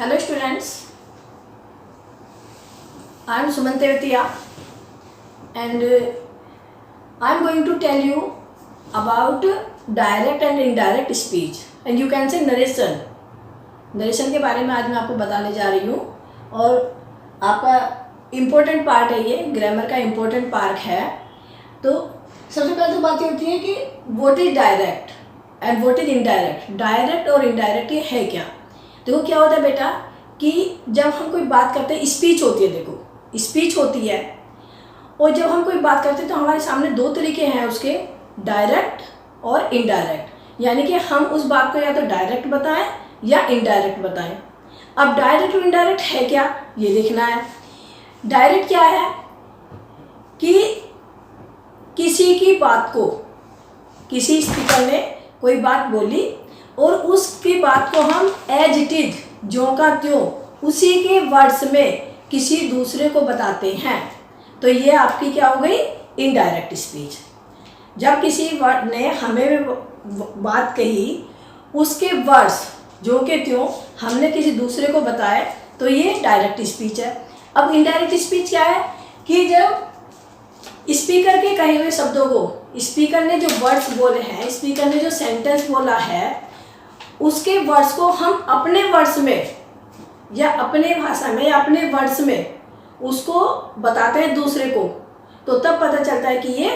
Hello students, I am Suman Tevatia and I am going to tell you about direct and indirect speech and you can say narration. Narration के बारे में आज मैं आपको बताने जा रही हूँ और आपका इम्पोर्टेंट पार्ट है, ये ग्रामर का इम्पोर्टेंट पार्ट है। तो सबसे पहले तो बात ये होती है कि what is direct and what is indirect. Direct और इनडायरेक्ट ये है क्या। देखो क्या होता है बेटा कि जब हम कोई बात करते हैं, स्पीच होती है, देखो स्पीच होती है और जब हम कोई बात करते हैं तो हमारे सामने दो तरीके हैं उसके, डायरेक्ट और इनडायरेक्ट। यानी कि हम उस बात को या तो डायरेक्ट बताएं या इनडायरेक्ट बताएं। अब डायरेक्ट और इनडायरेक्ट है क्या ये देखना है। डायरेक्ट क्या है कि किसी की बात को, किसी स्पीकर ने कोई बात बोली और उसकी बात को हम एज इट इज, ज्यों का त्यों, उसी के वर्ड्स में किसी दूसरे को बताते हैं, तो ये आपकी क्या हो गई, इनडायरेक्ट स्पीच। जब किसी वर्ड ने हमें बात कही, उसके वर्ड्स ज्यों के त्यों हमने किसी दूसरे को बताए, तो ये डायरेक्ट स्पीच है। अब इनडायरेक्ट स्पीच क्या है कि जब स्पीकर के कहे हुए शब्दों को, स्पीकर ने जो वर्ड्स बोले हैं, स्पीकर ने जो सेंटेंस बोला है, उसके वर्ड्स को हम अपने वर्ड्स में या अपने भाषा में या अपने वर्ड्स में उसको बताते हैं दूसरे को, तो तब पता चलता है कि ये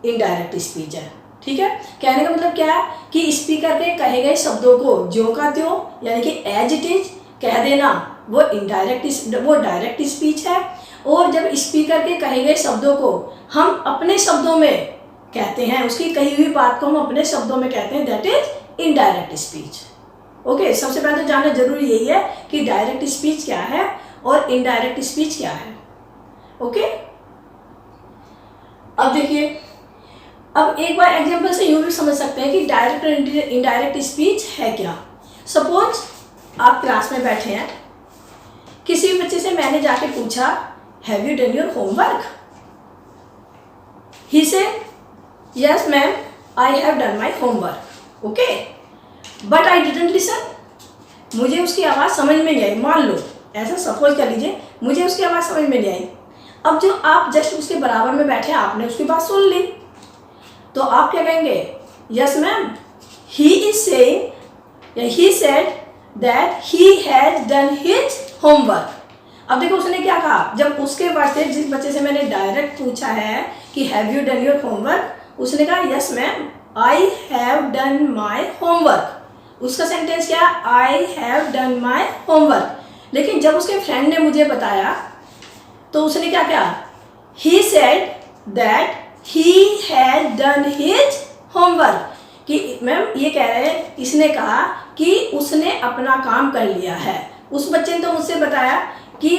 इनडायरेक्ट स्पीच है। ठीक है, कहने का मतलब क्या है कि स्पीकर के कहे गए शब्दों को ज्यों का त्यों यानी कि एज इट इज कह देना, वो डायरेक्ट स्पीच है। और जब स्पीकर के कहे गए शब्दों को हम अपने शब्दों में कहते हैं, उसकी कही हुई बात को हम अपने शब्दों में कहते हैं, that is indirect speech. Okay, सबसे पहले तो जानना जरूरी यही है कि डायरेक्ट स्पीच क्या है और इनडायरेक्ट स्पीच क्या है। ओके, अब देखिए, अब एक बार एग्जांपल से यूं भी समझ सकते हैं कि डायरेक्ट और इनडायरेक्ट स्पीच है क्या। सपोज आप क्लास में बैठे हैं, किसी बच्चे से मैंने जाके पूछा, have you done your homework? He said, yes ma'am, I have done my homework. Okay, but I didn't listen. मुझे उसकी आवाज़ समझ में नहीं आई। मान लो, ऐसा सपोज कर लीजिए, मुझे उसकी आवाज़ समझ में नहीं आई। अब जो आप जस्ट उसके बराबर में बैठे, आपने उसकी बात सुन ली, तो आप क्या कहेंगे, yes ma'am, he is saying, he said that he has done his homework. अब देखो उसने क्या कहा, जब उसके वर्ड से, जिस बच्चे से मैंने डायरेक्ट पूछा है कि have you done your homework, उसने कहा yes ma'am, I have done my homework. उसका सेंटेंस क्या, आई हैव डन माई होमवर्क। लेकिन जब उसके फ्रेंड ने मुझे बताया तो उसने क्या कहा, he said that he has done his homework. कि मैम ये कह रहे हैं, इसने कहा कि उसने अपना काम कर लिया है। उस बच्चे ने तो मुझसे बताया कि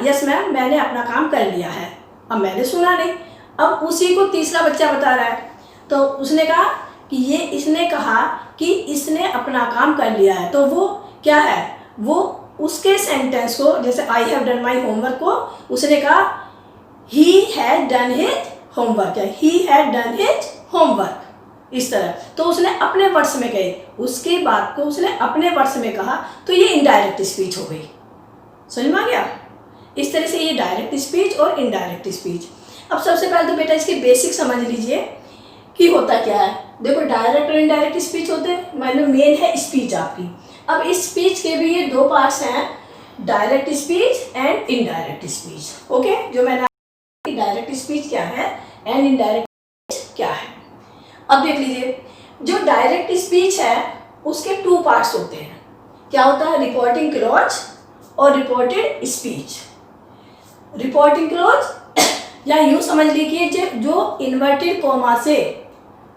यस मैम, मैंने अपना काम कर लिया है। अब मैंने सुना नहीं, अब उसी को तीसरा बच्चा बता रहा है, तो उसने कहा कि ये इसने कहा कि इसने अपना काम कर लिया है, तो वो क्या है, वो उसके सेंटेंस को, जैसे I have done my homework को उसने कहा he had done his homework, या he had done his homework, इस तरह। तो उसने अपने वर्ड्स में कहे, उसकी बात को उसने अपने वर्ड्स में कहा, तो ये इनडायरेक्ट स्पीच हो गई। समझ में आ गया। इस तरह से ये डायरेक्ट स्पीच और इनडायरेक्ट स्पीच। अब सबसे पहले तो बेटा इसके बेसिक समझ लीजिए कि होता क्या है। देखो, डायरेक्ट और इनडायरेक्ट स्पीच होते हैं, मतलब मेन है स्पीच आपकी। अब इस स्पीच के भी ये दो पार्ट्स हैं, direct speech and indirect speech. Okay, जो मैंने डायरेक्ट स्पीच क्या है एंड इनडायरेक्ट स्पीच क्या है। अब देख लीजिए, जो डायरेक्ट स्पीच है उसके टू पार्ट्स होते हैं। क्या होता है, रिपोर्टिंग क्लॉज और रिपोर्टेड स्पीच। रिपोर्टिंग क्लॉज या यूं समझ लीजिए, जो इन्वर्टेड कोमा से,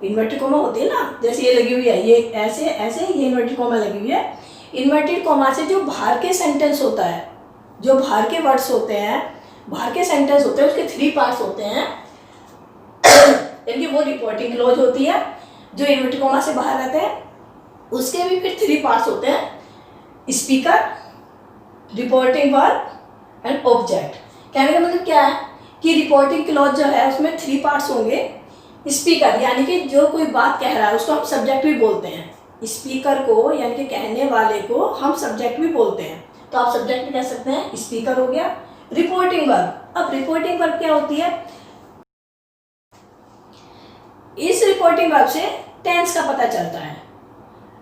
इन्वर्टेड कोमा होती है ना, जैसे ये लगी हुई है, ये ऐसे ऐसे, ये इन्वर्टेड कोमा लगी हुई है। इन्वर्टेड कोमा से जो बाहर के सेंटेंस होता है, जो बाहर के वर्ड्स होते हैं, बाहर के सेंटेंस होते हैं, उसके थ्री पार्ट्स होते हैं। यानी वो रिपोर्टिंग क्लॉज होती है, जो इन्वर्टेड कोमा से बाहर रहते हैं, उसके भी फिर थ्री पार्ट्स होते हैं, speaker, reporting verb and object. कहने का मतलब क्या है कि रिपोर्टिंग क्लॉज जो है उसमें थ्री पार्ट्स होंगे। स्पीकर यानी कि जो कोई बात कह रहा है उसको हम सब्जेक्ट भी बोलते हैं, स्पीकर को यानी कि कहने वाले को हम सब्जेक्ट भी बोलते हैं। तो आप सब्जेक्ट भी कह सकते हैं, स्पीकर हो गया। रिपोर्टिंग वर्ब, अब रिपोर्टिंग वर्ब क्या होती है? इस रिपोर्टिंग वर्ब से टेंस का पता चलता है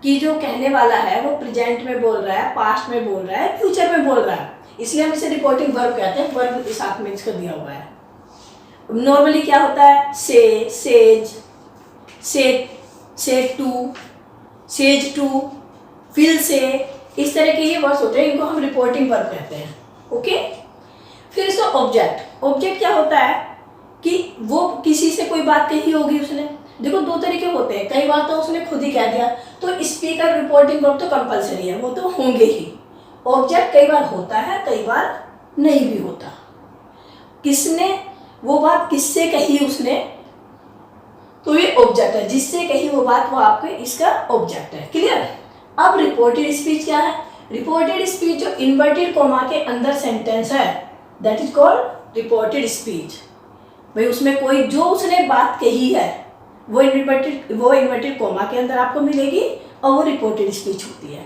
कि जो कहने वाला है वो प्रेजेंट में बोल रहा है, पास्ट में बोल रहा है, फ्यूचर में बोल रहा है, इसलिए हम इसे रिपोर्टिंग वर्ब कहते हैं। वर्ब इस साथ में इसको दिया हुआ है। नॉर्मली क्या होता है? Say, says, said to, says to, will say, इस तरह के ये वर्ड्स होते हैं, इनको हम रिपोर्टिंग वर्ब कहते हैं। ओके, फिर इसका ऑब्जेक्ट। ऑब्जेक्ट क्या होता है कि वो किसी से कोई बात कही होगी उसने। देखो दो तरीके होते हैं, कई बार तो उसने खुद ही कह दिया, तो स्पीकर रिपोर्टिंग वर्ब तो कंपलसरी है, वो तो होंगे ही। ऑब्जेक्ट कई बार होता है, कई बार नहीं भी होता। किसने वो बात किससे कही उसने, तो ये ऑब्जेक्ट है। जिससे कही वो बात, वो आपके इसका ऑब्जेक्ट है। क्लियर? अब रिपोर्टेड स्पीच क्या है? रिपोर्टेड स्पीच जो इन्वर्टेड कॉमा के अंदर सेंटेंस है, that is called reported speech. भाई उसमें कोई जो उसने बात कही है वो इन्वर्टेड कॉमा के अंदर आपको मिलेगी और वो रिपोर्टेड स्पीच होती है।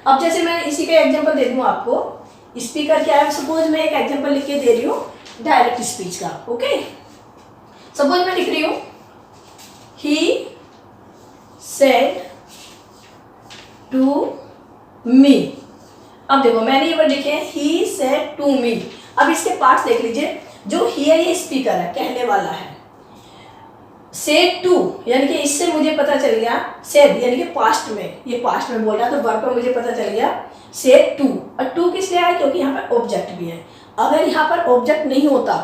अब जैसे मैं इसी का एग्जांपल दे दूं आपको। स्पीकर क्या है? सपोज मैं एक एग्जांपल लिख के दे रही हूँ डायरेक्ट स्पीच का। ओके, सपोज मैं लिख रही हूँ ही सेड टू मी। अब देखो मैंने ये वर्ड लिखे हैं ही सेड टू मी। अब इसके पार्ट्स देख लीजिए। जो ही है ये स्पीकर है, कहने वाला है। सेड टू यानी कि इससे मुझे पता चल गया, सेड यानी कि पास्ट में, ये पास्ट में बोल रहा है तो वर्ब पे मुझे पता चल गया सेड टू। और टू किस लिए आया? क्योंकि यहाँ पर ऑब्जेक्ट भी है। अगर यहाँ पर ऑब्जेक्ट नहीं होता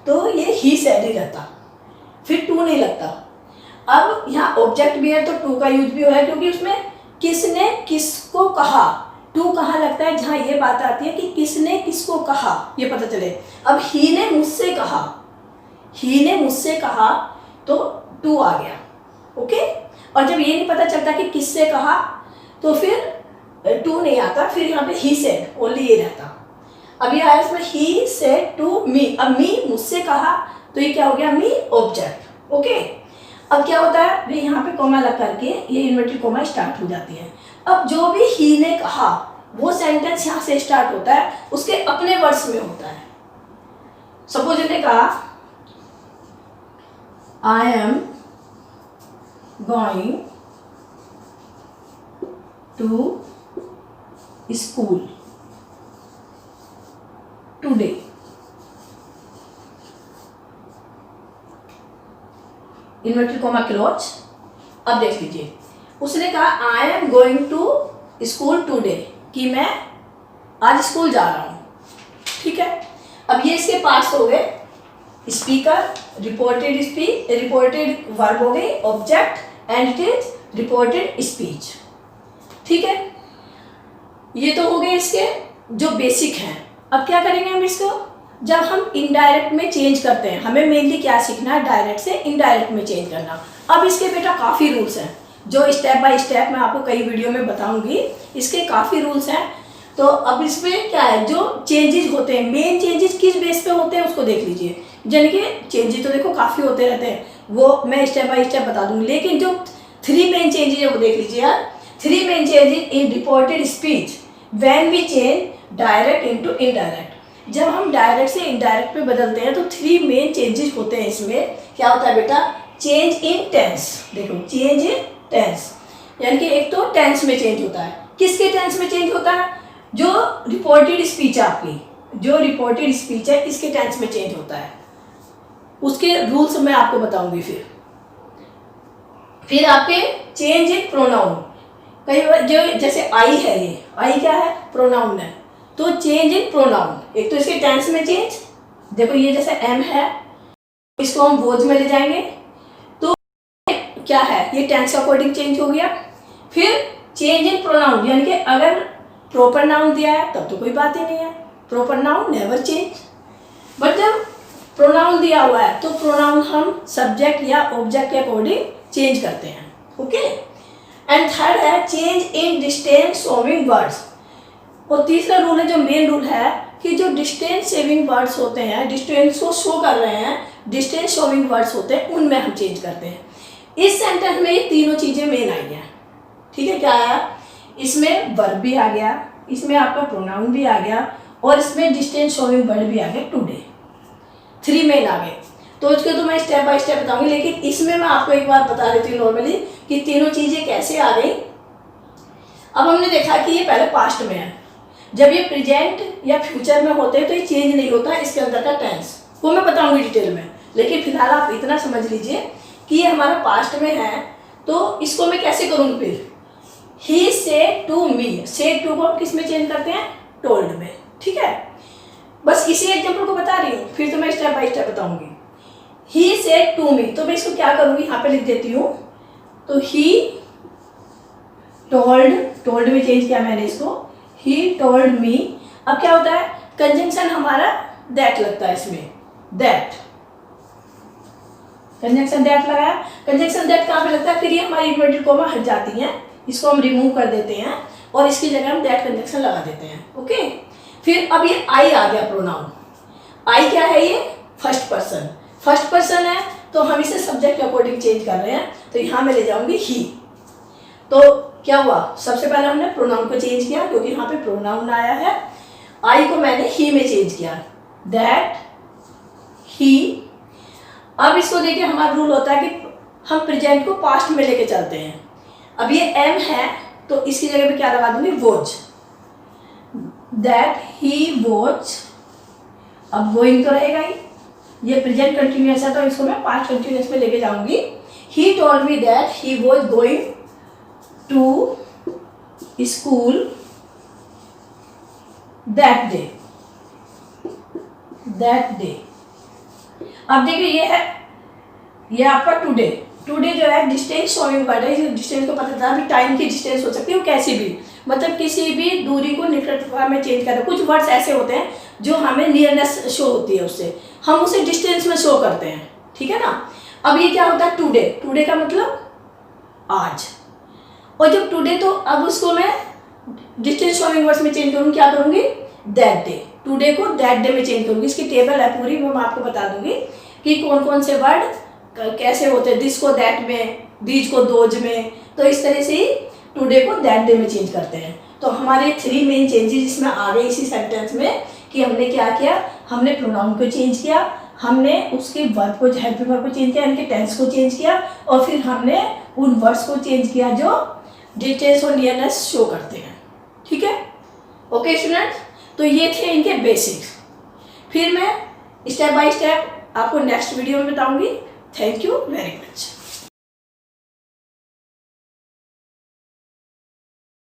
तो ये ही सेड ही रहता, फिर टू नहीं लगता। अब यहाँ ऑब्जेक्ट भी है तो टू का यूज भी हुआ है, क्योंकि उसमें किसने किसको कहा। टू कहाँ लगता है? जहाँ ये बात आती है कि किसने किसको कहा, ये पता चले। अब ही ने मुझसे कहा, ही ने मुझसे कहा तो टू आ गया। ओके, और जब ये नहीं पता चलता कि किससे कहा तो फिर टू नहीं आता, फिर यहाँ पे ही सेड ओनली ये रहता। अब ये आया इसमें ही सेड टू मी। अब मी मुझसे कहा तो ये क्या हो गया? मी ऑब्जेक्ट। ओके, अब क्या होता है? भाई यहाँ पे कॉमा लग करके ये इन्वर्टेड कॉमा स्टार्ट हो जाती है। अब जो भी ही ने कहा वो सेंटेंस यहाँ से स्टार्ट होता है, उसके अपने वर्ड्स में होता है। सपोज इन्होंने कहा I am going to school today. Inverted comma close. अब देख लीजिए, उसने कहा I am going to school today, कि मैं आज स्कूल जा रहा हूँ। ठीक है, अब ये इसके पार्ट्स हो गए। स्पीकर, रिपोर्टेड वर्ब हो गई, object and it is reported speech. ठीक है, ये तो हो गए इसके जो बेसिक हैं। अब क्या करेंगे हम इसको? जब हम इनडायरेक्ट में चेंज करते हैं, हमें मेनली क्या सीखना है? डायरेक्ट से इनडायरेक्ट में चेंज करना। अब इसके बेटा काफ़ी रूल्स हैं जो स्टेप बाय स्टेप मैं आपको कई वीडियो में बताऊंगी। इसके काफ़ी रूल्स हैं। तो अब इसमें क्या है? जो चेंजेस होते हैं, मेन चेंजेस किस बेस पे होते हैं उसको देख लीजिए। यानी कि चेंजेस तो देखो काफ़ी होते रहते हैं, वो मैं स्टेप बाय स्टेप बता दूंगी, लेकिन जो 3 मेन चेंजेस है वो देख लीजिए यार। 3 main changes in reported speech when we change direct into indirect. जब हम डायरेक्ट से इनडायरेक्ट पे बदलते हैं तो 3 मेन चेंजेस होते हैं इसमें। क्या होता है बेटा? Change in tense. देखो चेंज इन टेंस यानी कि एक तो टेंस में चेंज होता है। किसके टेंस में चेंज होता है? जो रिपोर्टेड स्पीच है आपकी, जो रिपोर्टेड स्पीच है इसके टेंस में चेंज होता है। उसके रूल्स मैं आपको बताऊंगी। फिर आपके चेंज इन प्रोनाउन। कई बार जो जैसे आई है, ये आई क्या है? प्रोनाउन है। तो चेंज इन प्रोनाउन, एक तो इसके टेंस में चेंज। देखो ये जैसे एम है, इसको हम वोज में ले जाएंगे तो क्या है? ये टेंस अकॉर्डिंग चेंज हो गया। फिर चेंज इन प्रोनाउन यानी कि अगर प्रॉपर नाउन दिया है तब तो कोई बात ही नहीं है, proper noun never change. But जब प्रोनाउन दिया हुआ है तो प्रोनाउन हम सब्जेक्ट या ऑब्जेक्ट के अकॉर्डिंग चेंज करते हैं। ओके, एंड थर्ड है change in distance showing words. और तीसरा रूल है, जो मेन रूल है, कि जो डिस्टेंस सेविंग वर्ड्स होते हैं, डिस्टेंस को शो कर रहे हैं, डिस्टेंस शोविंग वर्ड्स होते हैं, उनमें हम चेंज करते हैं। इस सेंटेंस में ये तीनों चीज़ें मेन आई हैं। ठीक है, क्या आया, इसमें वर्ब भी आ गया, इसमें आपका प्रोनाउन भी आ गया और इसमें डिस्टेंस शोइंग वर्ड भी आ गया टुडे, 3 मेन आ गए। तो उसको तो मैं स्टेप बाय स्टेप बताऊंगी, लेकिन इसमें मैं आपको एक बार बता देती हूँ नॉर्मली कि तीनों चीज़ें कैसे आ गई। अब हमने देखा कि ये पहले पास्ट में है, जब ये प्रेजेंट या फ्यूचर में होते हैं तो ये चेंज नहीं होता इसके अंदर का टेंस, वो मैं बताऊंगी डिटेल में। लेकिन फिलहाल आप इतना समझ लीजिए कि ये हमारा पास्ट में है, तो इसको मैं कैसे करूँगी फिर, he said to me, said to को हम किस में चेंज करते हैं, टोल्ड में, ठीक है। बस इसी एग्जाम्पल को बता रही हूँ, फिर तो मैं स्टेप बाय स्टेप बताऊंगी। ही सेड टू मी, तो मैं इसको क्या करूँगी, यहाँ पे लिख देती हूँ, तो ही टोल्ड में चेंज किया मैंने इसको, ही टोल्ड मी। अब क्या होता है, कंजंक्शन हमारा दैट लगता है इसमें, दैट, कंजंक्शन दैट लगाया, कंजंक्शन दैट कहाँ पे लगता है, फिर ये हमारी इन्वर्टेड कॉमा हट जाती है, इसको हम रिमूव कर देते हैं और इसकी जगह हम दैट कंजंक्शन लगा देते हैं, ओके। फिर अब ये आई आ गया प्रोनाउन, आई क्या है, ये फर्स्ट पर्सन है, तो हम इसे सब्जेक्ट के अकॉर्डिंग चेंज कर रहे हैं, तो यहाँ मैं ले जाऊंगी ही। तो क्या हुआ, सबसे पहले हमने प्रोनाउन को चेंज किया क्योंकि यहाँ पे प्रोनाउन आया है, आई को मैंने ही में चेंज किया, दैट ही। अब इसको देखिए, हमारा रूल होता है कि हम प्रेजेंट को पास्ट में लेके चलते हैं। अब ये एम है तो इसकी जगह पे क्या लगा दूंगी, वॉच, दैट ही वॉच। अब गोइंग तो रहेगा ही, ये प्रेजेंट कंटिन्यूअस है तो इसको मैं पास्ट कंटिन्यूअस में लेके जाऊंगी। He told me that he was going to school that day, अब देखिए ये आपका टुडे जो है डिस्टेंस शोइंग वर्ड है, इस डिस्टेंस को पता था, अभी टाइम की डिस्टेंस हो सकती है वो कैसी भी, मतलब किसी भी दूरी को निकटता में चेंज करना। कुछ वर्ड्स ऐसे होते हैं जो हमें नियरनेस शो होती है, उससे हम उसे डिस्टेंस में शो करते हैं, ठीक है ना। अब ये क्या होता है, टुडे का मतलब आज, और जब टुडे तो अब उसको मैं डिस्टेंस शोइंग वर्ड्स में चेंज करूँगी, क्या करूँगी, दैट डे, टुडे को दैट डे में चेंज करूँगी। इसकी टेबल है पूरी, मैं आपको बता दूंगी कि कौन कौन से वर्ड कैसे होते हैं, दिस को दैट में, दीज को दोज में, तो इस तरह से ही टुडे को दैट डे में चेंज करते हैं। तो हमारे 3 मेन चेंजेस इसमें आ गए इसी सेंटेंस में, कि हमने क्या किया, हमने प्रोनाउन को चेंज किया, हमने उसके वर्ब को, हेल्पिंग वर्ब को चेंज किया, इनके टेंस को चेंज किया, और फिर हमने उन वर्ड्स को चेंज किया जो डिटेल्स और नियरनेस शो करते हैं, ठीक है। ओके स्टूडेंट्स, तो ये थे इनके बेसिक्स। फिर मैं स्टेप बाय स्टेप आपको नेक्स्ट वीडियो में बताऊंगी। Thank you very much.